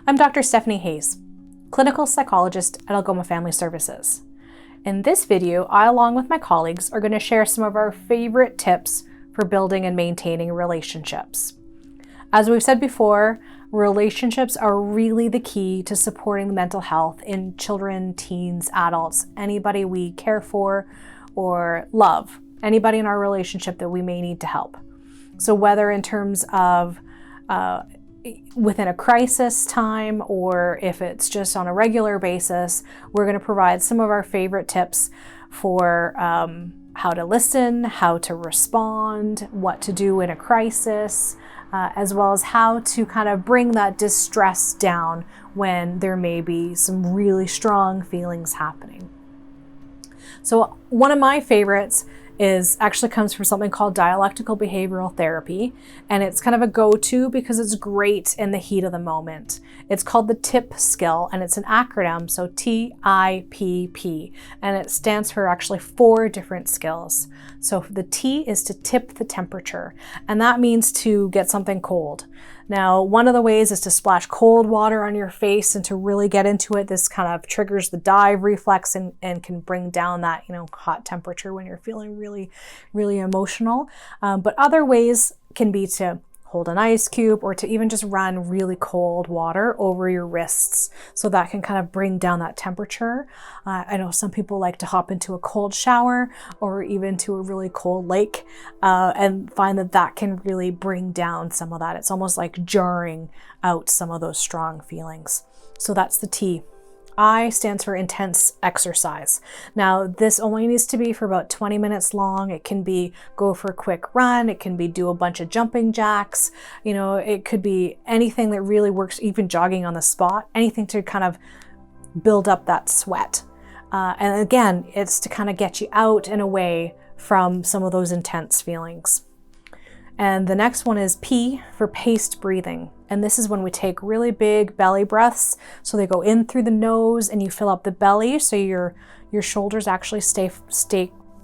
I'm Dr. Stephanie Hayes, clinical psychologist at Algoma Family Services. In this video, I, along with my colleagues, are going to share some of our favorite tips for building and maintaining relationships. As we've said before, relationships are really the key to supporting the mental health in children, teens, adults, anybody we care for or love, anybody in our relationship that we may need to help. So whether in terms of within a crisis time or if it's just on a regular basis, we're going to provide some of our favorite tips for how to listen, how to respond, what to do in a crisis, as well as how to kind of bring that distress down when there may be some really strong feelings happening. So one of my favorites actually comes from something called dialectical behavioral therapy, and it's kind of a go-to because it's great in the heat of the moment. It's called the TIP skill, and it's an acronym, so TIPP, and it stands for actually 4 different skills. So the T is to tip the temperature, and that means to get something cold. Now, one of the ways is to splash cold water on your face and to really get into it. This kind of triggers the dive reflex and can bring down that, hot temperature when you're feeling really, really emotional. But other ways can be to hold an ice cube or to even just run really cold water over your wrists. So that can kind of bring down that temperature. I know some people like to hop into a cold shower or even to a really cold lake and find that can really bring down some of that. It's almost like jarring out some of those strong feelings. So that's the T. I stands for intense exercise. Now, this only needs to be for about 20 minutes long. It can be go for a quick run. It can be do a bunch of jumping jacks. It could be anything that really works, even jogging on the spot, anything to kind of build up that sweat. And again, it's to kind of get you out and away from some of those intense feelings. And the next one is P for paced breathing. And this is when we take really big belly breaths. So they go in through the nose and you fill up the belly. So your shoulders actually stay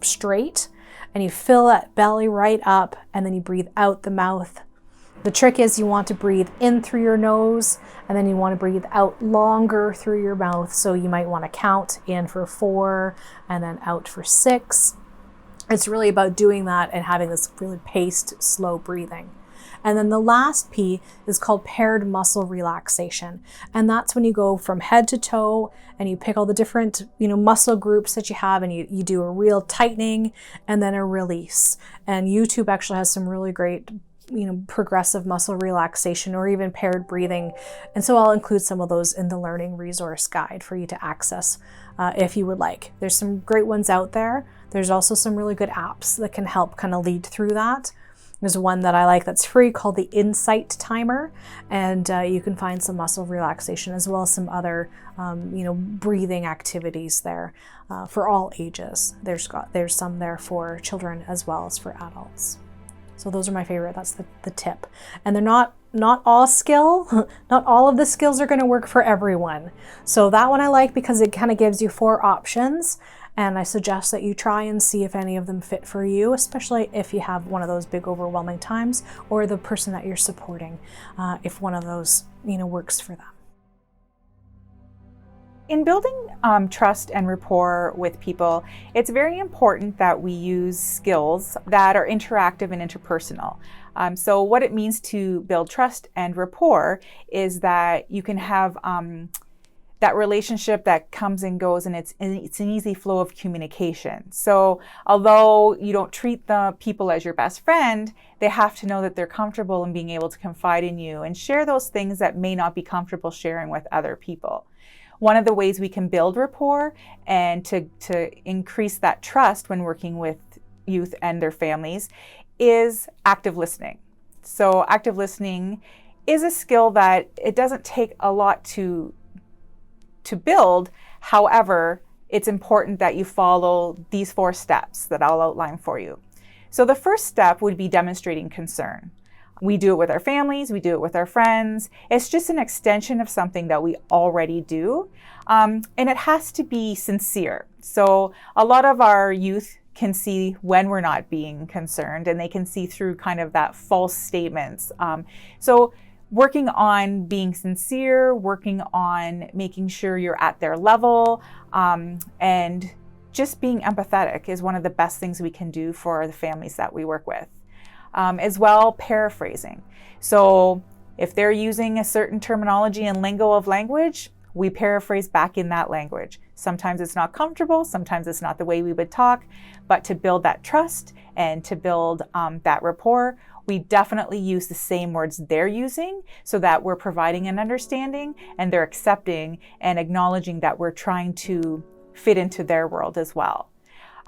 straight, and you fill that belly right up, and then you breathe out the mouth. The trick is you want to breathe in through your nose, and then you want to breathe out longer through your mouth. So you might want to count in for 4 and then out for 6. It's really about doing that and having this really paced, slow breathing. And then the last P is called paired muscle relaxation. And that's when you go from head to toe and you pick all the different, muscle groups that you have, and you do a real tightening and then a release. And YouTube actually has some really great progressive muscle relaxation or even paired breathing. And so I'll include some of those in the learning resource guide for you to access if you would like. There's some great ones out there. There's also some really good apps that can help kind of lead through that. There's one that I like that's free called the Insight Timer, and you can find some muscle relaxation as well as some other breathing activities there for all ages. There's some there for children as well as for adults. So those are my favorite. That's the tip. And they're not all not all of the skills are going to work for everyone. So that one I like because it kind of gives you 4 options. And I suggest that you try and see if any of them fit for you, especially if you have one of those big overwhelming times or the person that you're supporting, if one of those, works for them. In building trust and rapport with people, it's very important that we use skills that are interactive and interpersonal. So what it means to build trust and rapport is that you can have that relationship that comes and goes, and it's an easy flow of communication. So although you don't treat the people as your best friend, they have to know that they're comfortable in being able to confide in you and share those things that may not be comfortable sharing with other people. One of the ways we can build rapport and to increase that trust when working with youth and their families is active listening. So active listening is a skill that it doesn't take a lot to build. However, it's important that you follow these 4 steps that I'll outline for you. So the first step would be demonstrating concern. We do it with our families, we do it with our friends. It's just an extension of something that we already do. And it has to be sincere. So a lot of our youth can see when we're not being concerned, and they can see through kind of that false statements. So working on being sincere, working on making sure you're at their level, and just being empathetic is one of the best things we can do for the families that we work with. As well, paraphrasing. So if they're using a certain terminology and lingo of language, we paraphrase back in that language. Sometimes it's not comfortable, sometimes it's not the way we would talk, but to build that trust and to build that rapport, we definitely use the same words they're using so that we're providing an understanding and they're accepting and acknowledging that we're trying to fit into their world as well.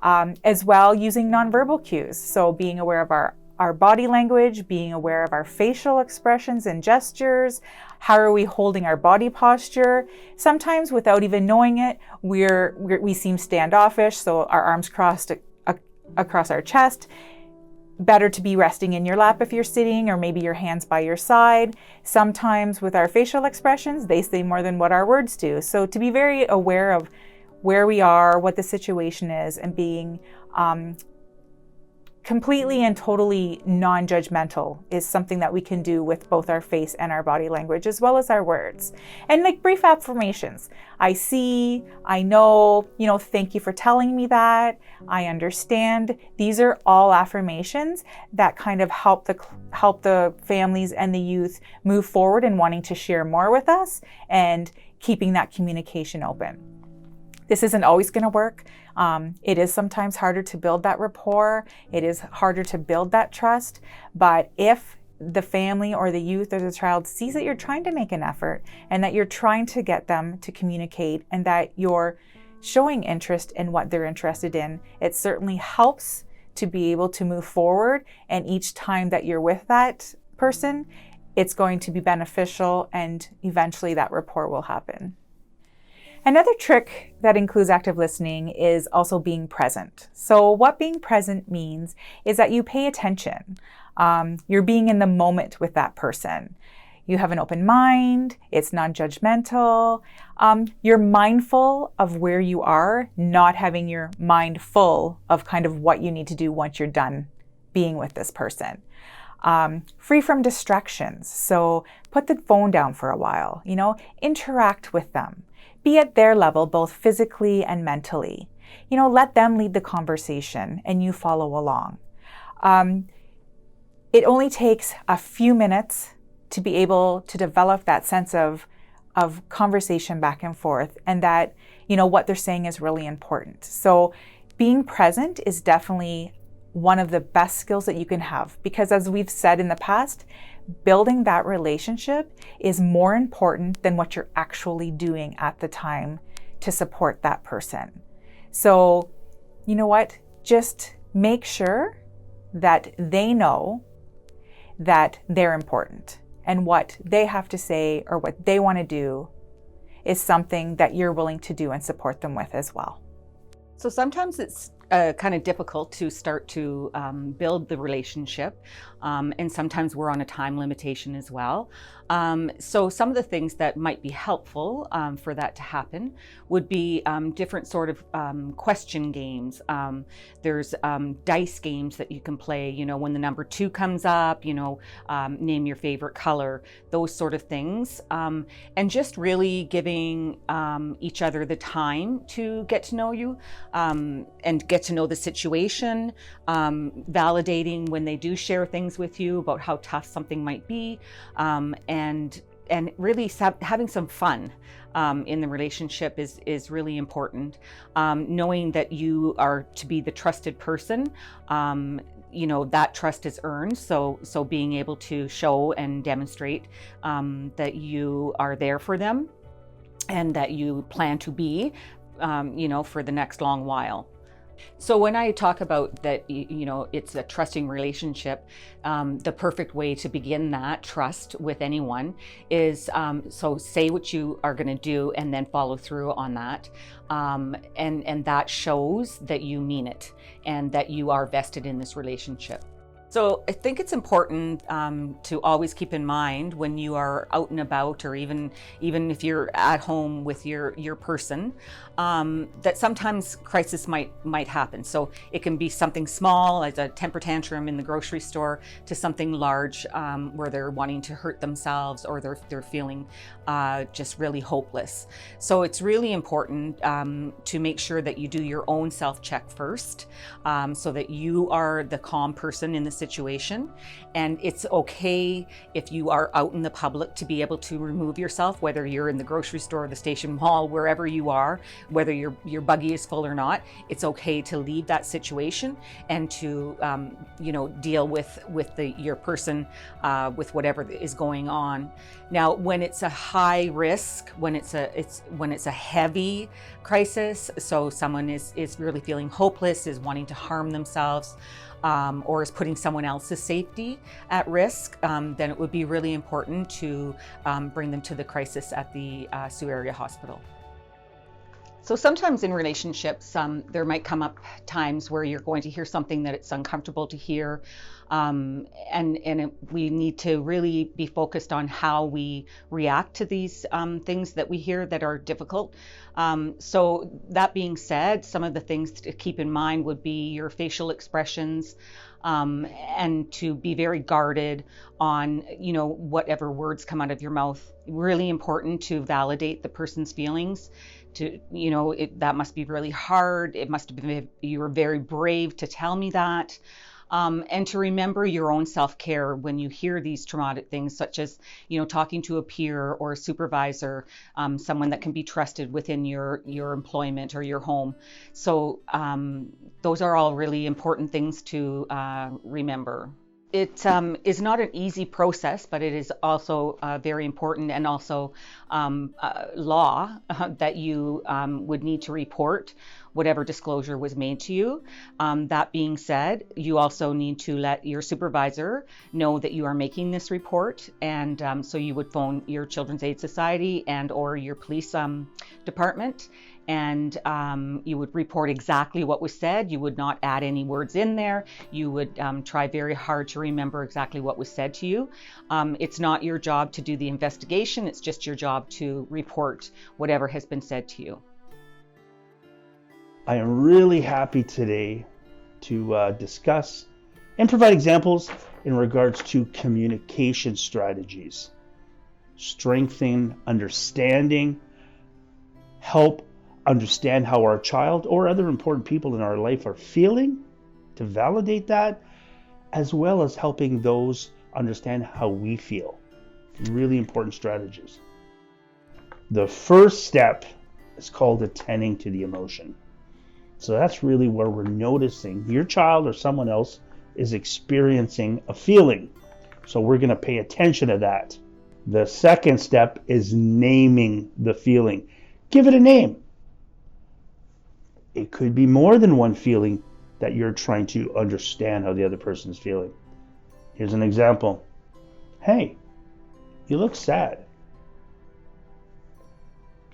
As well, using nonverbal cues. So being aware of our body language, being aware of our facial expressions and gestures. How are we holding our body posture? Sometimes without even knowing it, we seem standoffish, so our arms crossed across our chest. Better to be resting in your lap if you're sitting, or maybe your hands by your side. Sometimes with our facial expressions, they say more than what our words do. So to be very aware of where we are, what the situation is, and being completely and totally non-judgmental is something that we can do with both our face and our body language, as well as our words. And like brief affirmations. I see, I know, thank you for telling me that, I understand. These are all affirmations that kind of help the families and the youth move forward in wanting to share more with us and keeping that communication open. This isn't always going to work. It is sometimes harder to build that rapport. It is harder to build that trust. But if the family or the youth or the child sees that you're trying to make an effort and that you're trying to get them to communicate and that you're showing interest in what they're interested in, it certainly helps to be able to move forward. And each time that you're with that person, it's going to be beneficial and eventually that rapport will happen. Another trick that includes active listening is also being present. So what being present means is that you pay attention. You're being in the moment with that person. You have an open mind, it's non-judgmental. You're mindful of where you are, not having your mind full of kind of what you need to do once you're done being with this person. Free from distractions. So put the phone down for a while, interact with them. Be at their level, both physically and mentally. Let them lead the conversation and you follow along. It only takes a few minutes to be able to develop that sense of conversation back and forth, and that, what they're saying is really important. So being present is definitely one of the best skills that you can have, because as we've said in the past, building that relationship is more important than what you're actually doing at the time to support that person. So, just make sure that they know that they're important and what they have to say or what they want to do is something that you're willing to do and support them with as well. So sometimes it's kind of difficult to start to build the relationship, and sometimes we're on a time limitation as well. So some of the things that might be helpful for that to happen would be different sort of question games. There's dice games that you can play, when the number 2 comes up, name your favorite color, those sort of things. And just really giving each other the time to get to know you and get to know the situation, validating when they do share things with you about how tough something might be, and really having some fun in the relationship is really important. Knowing that you are to be the trusted person, that trust is earned. So being able to show and demonstrate that you are there for them and that you plan to be, for the next long while. So when I talk about that, it's a trusting relationship, the perfect way to begin that trust with anyone is, so say what you are going to do and then follow through on that. And that shows that you mean it and that you are vested in this relationship. So I think it's important to always keep in mind when you are out and about, or even if you're at home with your person, that sometimes crisis might happen. So it can be something small, as a temper tantrum in the grocery store, to something large where they're wanting to hurt themselves, or they're feeling just really hopeless. So it's really important to make sure that you do your own self-check first, so that you are the calm person in the situation. And it's okay if you are out in the public to be able to remove yourself, whether you're in the grocery store, the station mall, wherever you are, whether your buggy is full or not. It's okay to leave that situation and to deal with your person with whatever is going on. Now, when it's a high risk, when it's a heavy crisis, so someone is really feeling hopeless, is wanting to harm themselves, or is putting someone else's safety at risk, then it would be really important to bring them to the crisis at the Sioux Area Hospital. So sometimes in relationships, there might come up times where you're going to hear something that it's uncomfortable to hear, we need to really be focused on how we react to these things that we hear that are difficult. So that being said, some of the things to keep in mind would be your facial expressions, and to be very guarded on, whatever words come out of your mouth. Really important to validate the person's feelings. That must be really hard. It must have been, you were very brave to tell me that. And to remember your own self-care when you hear these traumatic things, such as, talking to a peer or a supervisor, someone that can be trusted within your employment or your home. So those are all really important things to remember. It is not an easy process, but it is also very important, and also law that you would need to report whatever disclosure was made to you. That being said, you also need to let your supervisor know that you are making this report, and so you would phone your Children's Aid Society and or your police department, and you would report exactly what was said. You would not add any words in there. You would try very hard to remember exactly what was said to you. It's not your job to do the investigation. It's just your job to report whatever has been said to you. I am really happy today to discuss and provide examples in regards to communication strategies, strengthen understanding, help understand how our child or other important people in our life are feeling, to validate that, as well as helping those understand how we feel. Really important strategies. The first step is called attending to the emotion. So that's really where we're noticing your child or someone else is experiencing a feeling. So we're going to pay attention to that. The second step is naming the feeling. Give it a name. It could be more than one feeling that you're trying to understand how the other person is feeling. Here's an example. Hey, you look sad.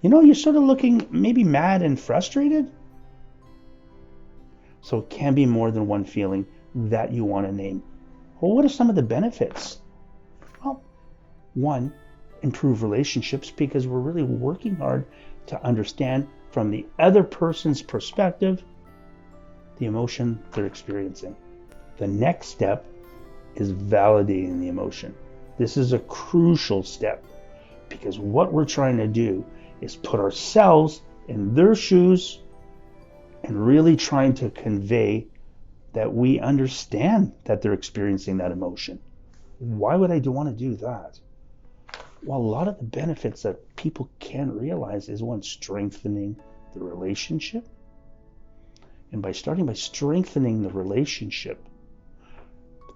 You're sort of looking maybe mad and frustrated. So it can be more than one feeling that you want to name. Well, what are some of the benefits? Well, one, improve relationships, because we're really working hard to understand from the other person's perspective the emotion they're experiencing. The next step is validating the emotion. This is a crucial step, because what we're trying to do is put ourselves in their shoes and really trying to convey that we understand that they're experiencing that emotion. Why would I want to do that? Well, a lot of the benefits that people can realize is, one, strengthening the relationship. And by strengthening the relationship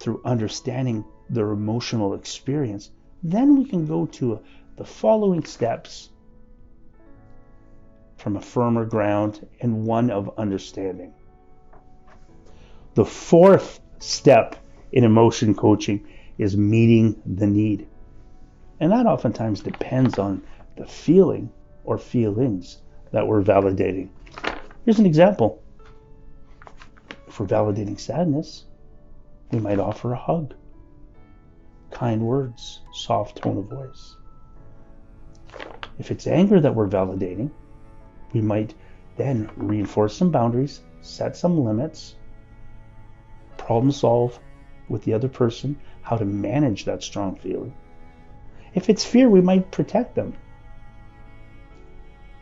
through understanding their emotional experience, then we can go to the following steps from a firmer ground and one of understanding. The fourth step in emotion coaching is meeting the need. And that oftentimes depends on the feeling or feelings that we're validating. Here's an example. If we're validating sadness, We might offer a hug, kind words, soft tone of voice. If it's anger that we're validating, we might then reinforce some boundaries, set some limits, problem solve with the other person how to manage that strong feeling. If it's fear, we might protect them.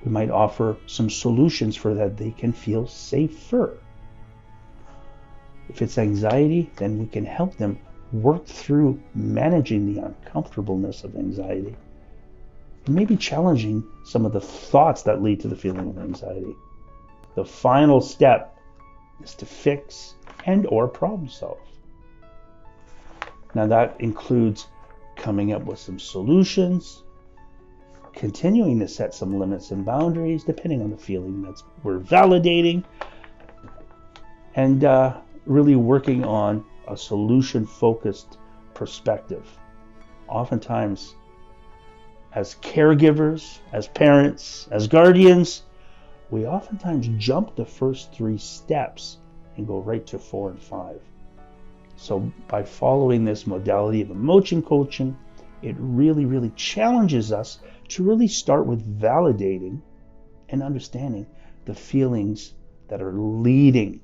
We might offer some solutions for that they can feel safer. If it's anxiety, then we can help them work through managing the uncomfortableness of anxiety. And maybe challenging some of the thoughts that lead to the feeling of anxiety. The final step is to fix and or problem solve. Now that includes coming up with some solutions, continuing to set some limits and boundaries depending on the feeling that we're validating, and really working on a solution-focused perspective. Oftentimes, as caregivers, as parents, as guardians, we oftentimes jump the first 3 steps and go right to 4 and 5. So by following this modality of emotion coaching, it really challenges us to really start with validating and understanding the feelings that are leading,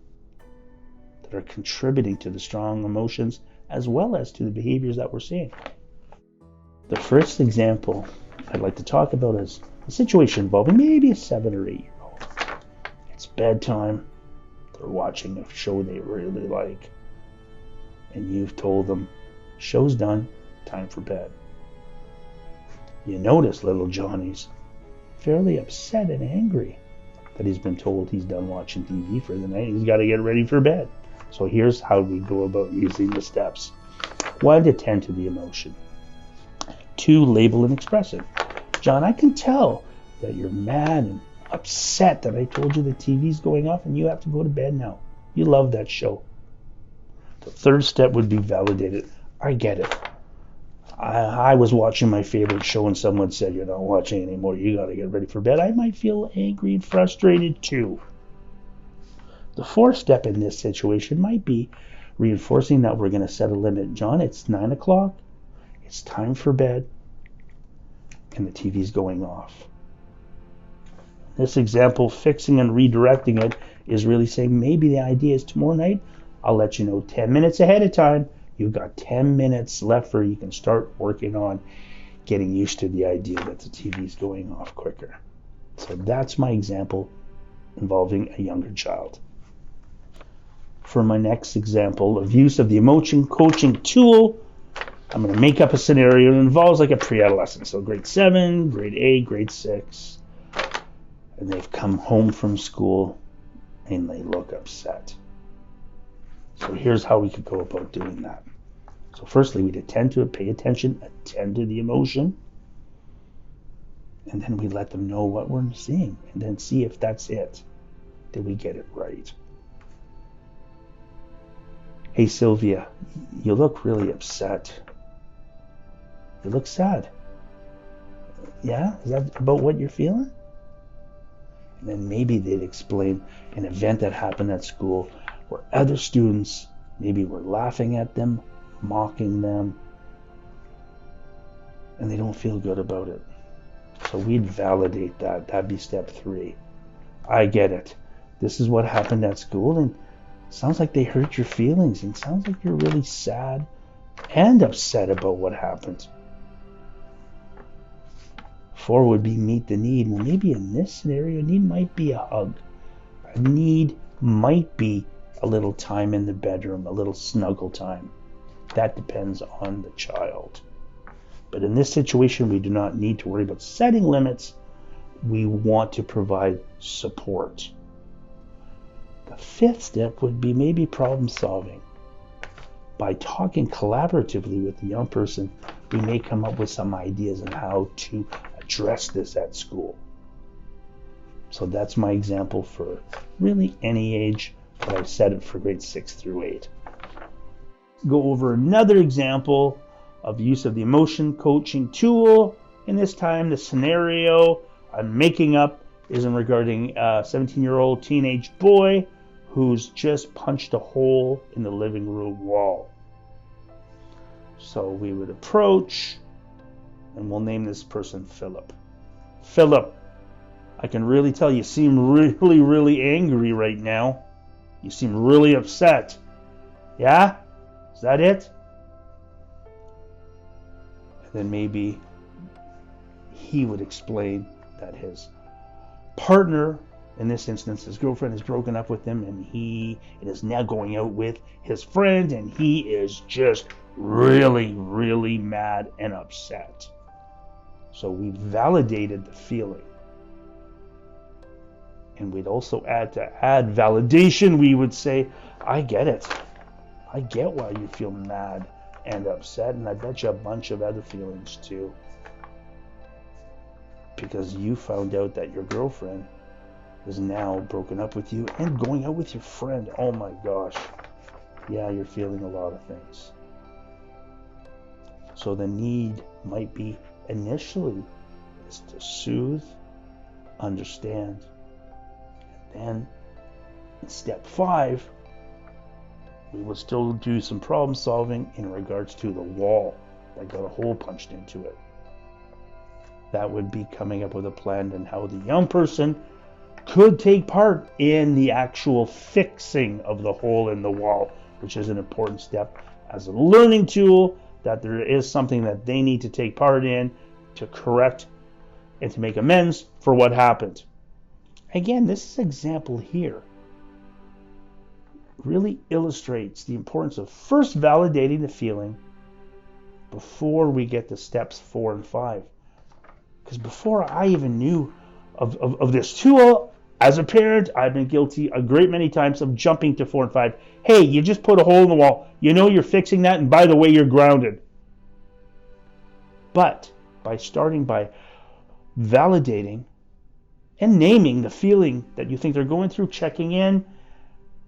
that are contributing to the strong emotions as well as to the behaviors that we're seeing. The first example I'd like to talk about is a situation involving maybe a 7 or 8-year-old. It's bedtime. They're watching a show they really like. And you've told them, show's done, time for bed. You notice little Johnny's fairly upset and angry that he's been told he's done watching TV for the night. He's got to get ready for bed. So here's how we go about using the steps. 1, to tend to the emotion. 2, label and express it. John, I can tell that you're mad and upset that I told you the TV's going off and you have to go to bed now. You love that show. The 3rd step would be validate it. I get it. I was watching my favorite show and someone said you're not watching anymore. You got to get ready for bed. I might feel angry and frustrated too. The 4th step in this situation might be reinforcing that we're going to set a limit. John, it's 9 o'clock. It's time for bed. And the TV's going off. This example, fixing and redirecting it, is really saying maybe the idea is tomorrow night, I'll let you know 10 minutes ahead of time. You've got 10 minutes left where you can start working on getting used to the idea that the TV's going off quicker. So that's my example involving a younger child. For my next example of use of the emotion coaching tool, I'm going to make up a scenario that involves like a pre-adolescent. So grade 7, grade 8, grade 6. And they've come home from school and they look upset. So here's how we could go about doing that. So firstly, we'd attend to it, pay attention, attend to the emotion. And then we let them know what we're seeing and then see if that's it. Did we get it right? Hey, Sylvia, you look really upset. You look sad. Yeah? Is that about what you're feeling? And then maybe they'd explain an event that happened at school where other students maybe were laughing at them, mocking them, and they don't feel good about it. So we'd validate that. That'd be step 3. I get it. This is what happened at school, and it sounds like they hurt your feelings, and it sounds like you're really sad and upset about what happened. 4 would be meet the need. Well, maybe in this scenario, a need might be a hug. A need might be a little time in the bedroom, a little snuggle time. That depends on the child. But in this situation, we do not need to worry about setting limits. We want to provide support. The 5th step would be maybe problem solving. By talking collaboratively with the young person, we may come up with some ideas on how to address this at school. So that's my example for really any age, but I've set it for grades 6 through 8. Go over another example of use of the emotion coaching tool. And this time the scenario I'm making up is regarding a 17-year-old teenage boy who's just punched a hole in the living room wall. So we would approach, and we'll name this person Philip. Philip, I can really tell you seem really, really angry right now. You seem really upset. Yeah? Is that it? And then maybe he would explain that his partner, in this instance his girlfriend, has broken up with him, and he is now going out with his friend, and he is just really, really mad and upset. So we validated the feeling. And we'd also add validation, we would say, I get it. I get why you feel mad and upset, and I bet you a bunch of other feelings too. Because you found out that your girlfriend is now broken up with you and going out with your friend. Oh my gosh. Yeah, you're feeling a lot of things. So the need might be initially is to soothe, understand. And then in step 5, we will still do some problem solving in regards to the wall that got a hole punched into it. That would be coming up with a plan and how the young person could take part in the actual fixing of the hole in the wall, which is an important step as a learning tool, that there is something that they need to take part in to correct and to make amends for what happened. Again, this example here really illustrates the importance of first validating the feeling before we get to steps 4 and 5. Because before I even knew of this tool, as a parent, I've been guilty a great many times of jumping to 4 and 5. Hey, you just put a hole in the wall. You know you're fixing that, and by the way, you're grounded. But by starting by validating and naming the feeling that you think they're going through, checking in,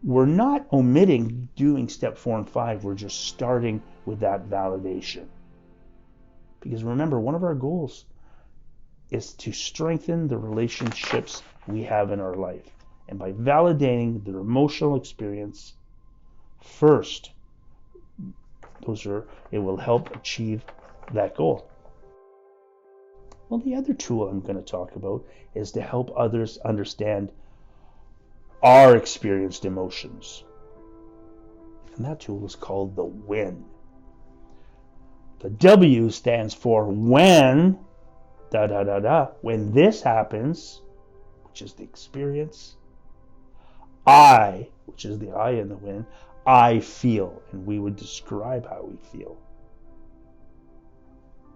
we're not omitting doing step 4 and 5. We're just starting with that validation. Because remember, one of our goals is to strengthen the relationships we have in our life. And by validating their emotional experience first, it will help achieve that goal. Well, the other tool I'm going to talk about is to help others understand our experienced emotions. And that tool is called the WHEN. The W stands for when, when this happens, which is the experience. I, which is the I in the WHEN, I feel, and we would describe how we feel.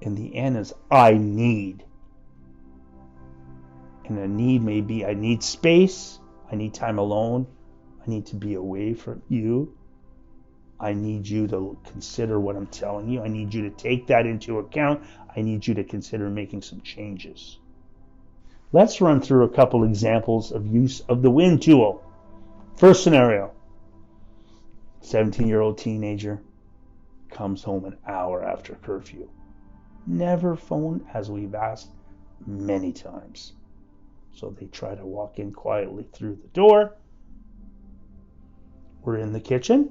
And the N is I need. And a need may be I need space, I need time alone, I need to be away from you. I need you to consider what I'm telling you. I need you to take that into account. I need you to consider making some changes. Let's run through a couple examples of use of the WHEN tool. First scenario, 17-year-old teenager comes home an hour after curfew. Never phoned, as we've asked many times. So they try to walk in quietly through the door. We're in the kitchen,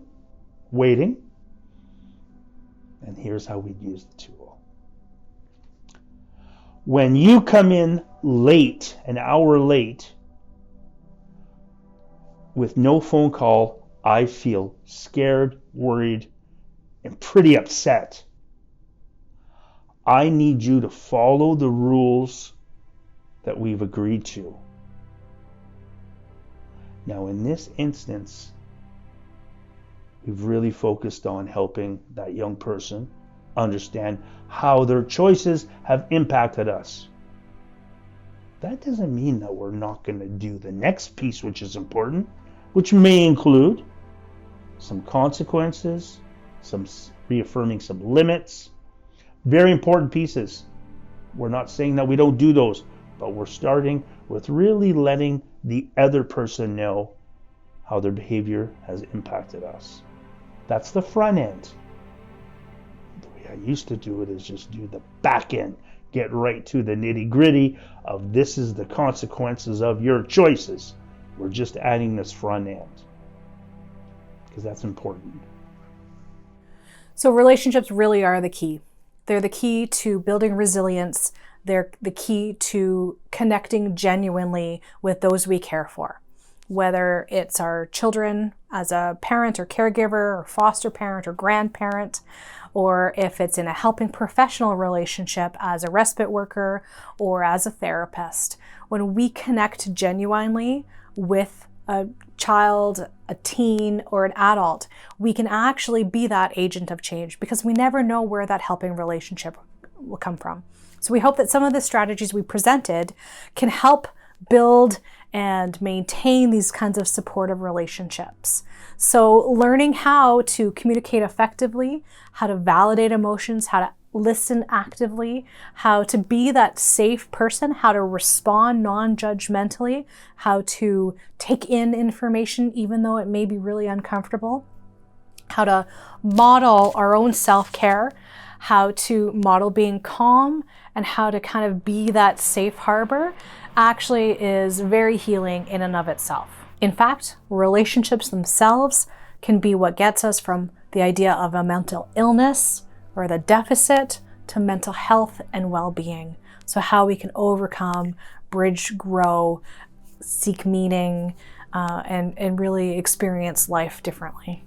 waiting. And here's how we'd use the tool. When you come in late, an hour late, with no phone call, I feel scared, worried, and pretty upset. I need you to follow the rules that we've agreed to. Now, in this instance, we've really focused on helping that young person understand how their choices have impacted us. That doesn't mean that we're not going to do the next piece, which is important, which may include some consequences, some reaffirming some limits. Very important pieces. We're not saying that we don't do those, but we're starting with really letting the other person know how their behavior has impacted us. That's the front end. The way I used to do it is just do the back end. Get right to the nitty-gritty of this is the consequences of your choices. We're just adding this front end because that's important. So relationships really are the key. They're the key to building resilience. They're the key to connecting genuinely with those we care for, whether it's our children as a parent or caregiver or foster parent or grandparent, or if it's in a helping professional relationship as a respite worker or as a therapist. When we connect genuinely with a child, a teen, or an adult, we can actually be that agent of change because we never know where that helping relationship will come from. So we hope that some of the strategies we presented can help build and maintain these kinds of supportive relationships. So learning how to communicate effectively, how to validate emotions, how to listen actively, how to be that safe person, how to respond non-judgmentally, how to take in information even though it may be really uncomfortable, how to model our own self-care, how to model being calm, and how to kind of be that safe harbor actually is very healing in and of itself. In fact, relationships themselves can be what gets us from the idea of a mental illness or the deficit to mental health and well-being. So how we can overcome, bridge, grow, seek meaning, and really experience life differently.